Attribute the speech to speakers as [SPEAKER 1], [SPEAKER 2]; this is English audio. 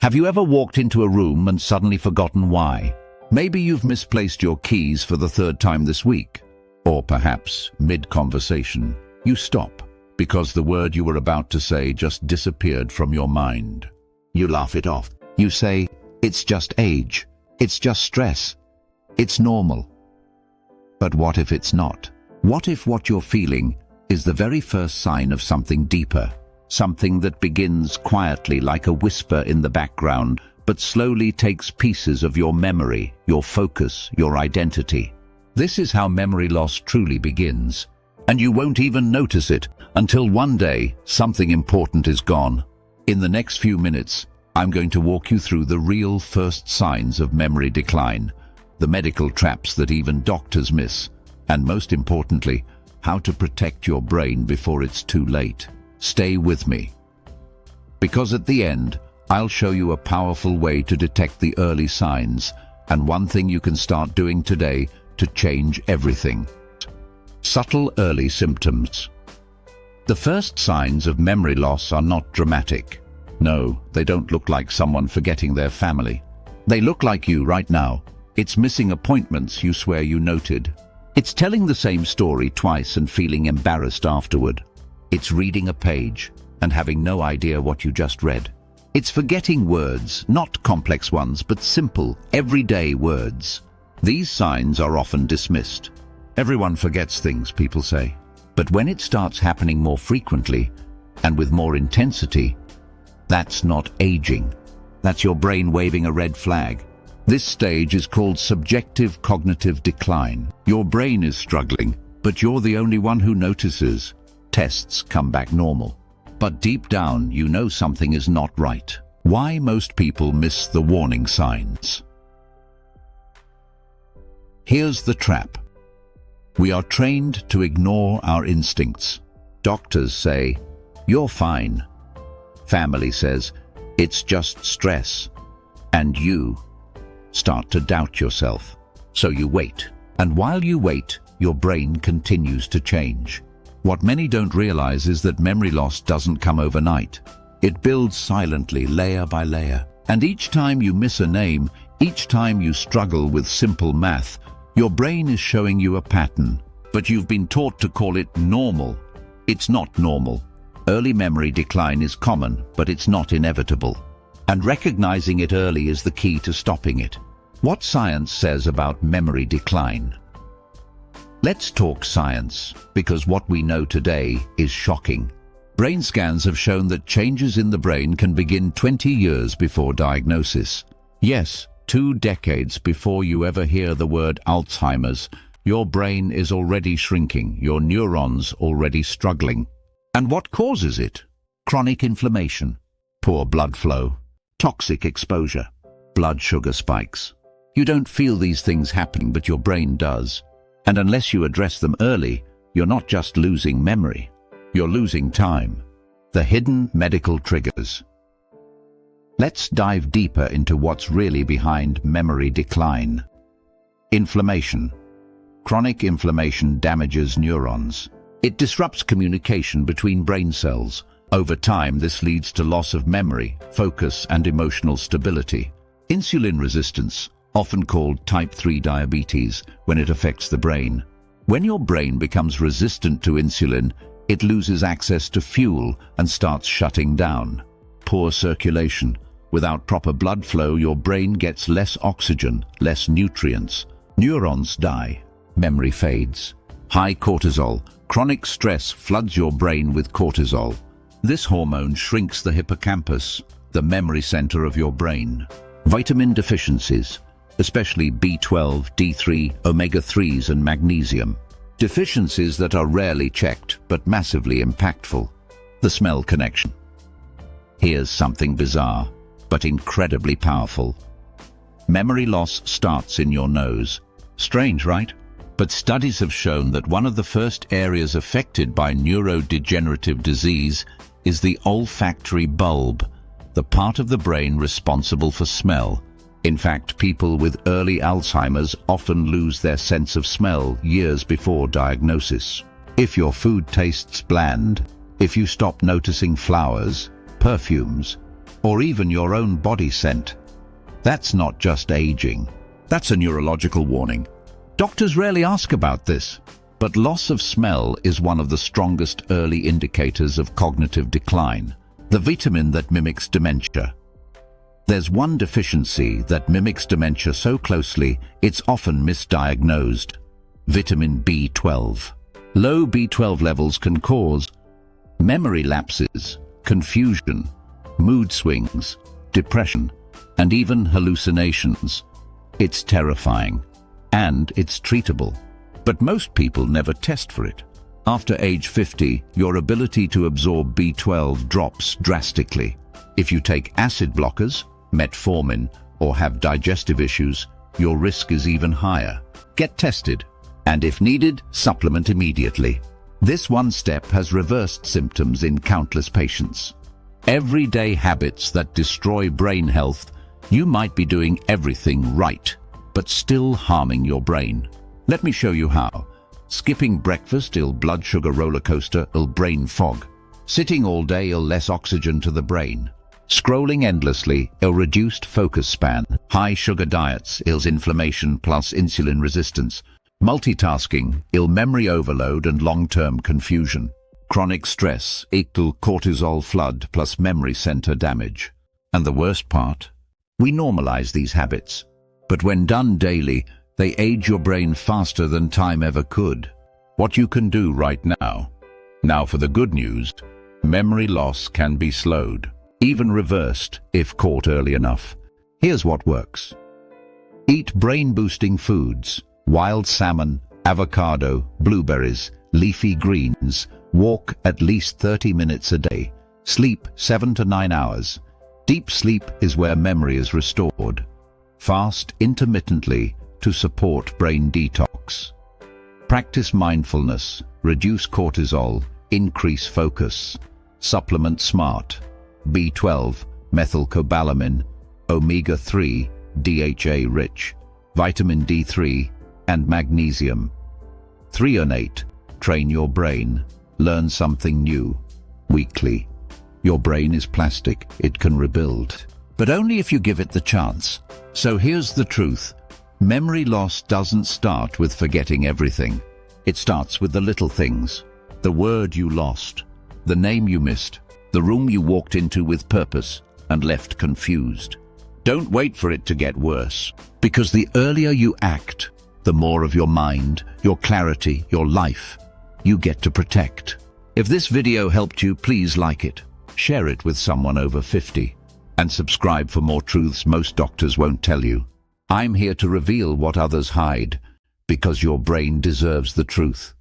[SPEAKER 1] Have you ever walked into a room and suddenly forgotten why? Maybe you've misplaced your keys for the third time this week. Or perhaps, mid-conversation, you stop because the word you were about to say just disappeared from your mind. You laugh it off. You say, "It's just age. It's just stress. It's normal." But what if it's not? What if what you're feeling is the very first sign of something deeper? Something that begins quietly like a whisper in the background, but slowly takes pieces of your memory, your focus, your identity. This is how memory loss truly begins. And you won't even notice it until one day something important is gone. In the next few minutes, I'm going to walk you through the real first signs of memory decline, the medical traps that even doctors miss, and most importantly, how to protect your brain before it's too late. Stay with me, because at the end, I'll show you a powerful way to detect the early signs, and one thing you can start doing today to change everything. Subtle early symptoms. The first signs of memory loss are not dramatic. No, they don't look like someone forgetting their family. They look like you right now. It's missing appointments you swear you noted. It's telling the same story twice and feeling embarrassed afterward. It's reading a page and having no idea what you just read. It's forgetting words, not complex ones, but simple, everyday words. These signs are often dismissed. Everyone forgets things, people say. But when it starts happening more frequently and with more intensity, that's not aging. That's your brain waving a red flag. This stage is called subjective cognitive decline. Your brain is struggling, but you're the only one who notices. Tests come back normal. But deep down, you know something is not right. Why most people miss the warning signs? Here's the trap. We are trained to ignore our instincts. Doctors say, "You're fine." Family says, "It's just stress." And you start to doubt yourself. So you wait. And while you wait, your brain continues to change. What many don't realize is that memory loss doesn't come overnight. It builds silently, layer by layer. And each time you miss a name, each time you struggle with simple math, your brain is showing you a pattern. But you've been taught to call it normal. It's not normal. Early memory decline is common, but it's not inevitable. And recognizing it early is the key to stopping it. What science says about memory decline? Let's talk science, because what we know today is shocking. Brain scans have shown that changes in the brain can begin 20 years before diagnosis. Yes, 2 decades before you ever hear the word Alzheimer's, your brain is already shrinking, your neurons already struggling. And what causes it? Chronic inflammation, poor blood flow, toxic exposure, blood sugar spikes. You don't feel these things happening, but your brain does. And unless you address them early, you're not just losing memory, you're losing time. The hidden medical triggers. Let's dive deeper into what's really behind memory decline. Inflammation. Chronic inflammation damages neurons. It disrupts communication between brain cells. Over time, this leads to loss of memory, focus, and emotional stability. Insulin resistance, often called type 3 diabetes, when it affects the brain. When your brain becomes resistant to insulin, it loses access to fuel and starts shutting down. Poor circulation. Without proper blood flow, your brain gets less oxygen, less nutrients. Neurons die. Memory fades. High cortisol. Chronic stress floods your brain with cortisol. This hormone shrinks the hippocampus, the memory center of your brain. Vitamin deficiencies, especially B12, D3, omega-3s and magnesium. Deficiencies that are rarely checked but massively impactful. The smell connection. Here's something bizarre, but incredibly powerful. Memory loss starts in your nose. Strange, right? But studies have shown that one of the first areas affected by neurodegenerative disease is the olfactory bulb, the part of the brain responsible for smell. In fact, people with early Alzheimer's often lose their sense of smell years before diagnosis. If your food tastes bland, if you stop noticing flowers, perfumes, or even your own body scent. That's not just aging. That's a neurological warning. Doctors rarely ask about this, but loss of smell is one of the strongest early indicators of cognitive decline, the vitamin that mimics dementia. There's one deficiency that mimics dementia so closely it's often misdiagnosed: vitamin B12. Low B12 levels can cause memory lapses, confusion, mood swings, depression, and even hallucinations. It's terrifying, and it's treatable. But most people never test for it. After age 50, your ability to absorb B12 drops drastically. If you take acid blockers, metformin, or have digestive issues, your risk is even higher. Get tested, and if needed, supplement immediately. This one step has reversed symptoms in countless patients. Everyday habits that destroy brain health. You might be doing everything right, but still harming your brain. Let me show you how. Skipping breakfast will blood sugar roller coaster will brain fog. Sitting all day will less oxygen to the brain. Scrolling endlessly will reduced focus span. High sugar diets ills inflammation plus insulin resistance. Multitasking ill memory overload and long-term confusion. Chronic stress equal cortisol flood plus memory center damage. And the worst part? We normalize these habits, but when done daily, they age your brain faster than time ever could. What you can do right now. Now for the good news. Memory loss can be slowed, even reversed if caught early enough. Here's what works. Eat brain-boosting foods: wild salmon, avocado, blueberries, leafy greens. Walk at least 30 minutes a day. Sleep 7 to 9 hours. Deep sleep is where memory is restored. Fast intermittently to support brain detox. Practice mindfulness, reduce cortisol, increase focus. Supplement SMART, B12, methylcobalamin, omega-3, DHA-rich, vitamin D3, and magnesium. Threonate, train your brain, learn something new, weekly. Your brain is plastic, it can rebuild, but only if you give it the chance. So here's the truth. Memory loss doesn't start with forgetting everything. It starts with the little things. The word you lost, the name you missed, the room you walked into with purpose and left confused. Don't wait for it to get worse, because the earlier you act, the more of your mind, your clarity, your life you get to protect. If this video helped you, please like it, share it with someone over 50, and subscribe for more truths most doctors won't tell you. I'm here to reveal what others hide, because your brain deserves the truth.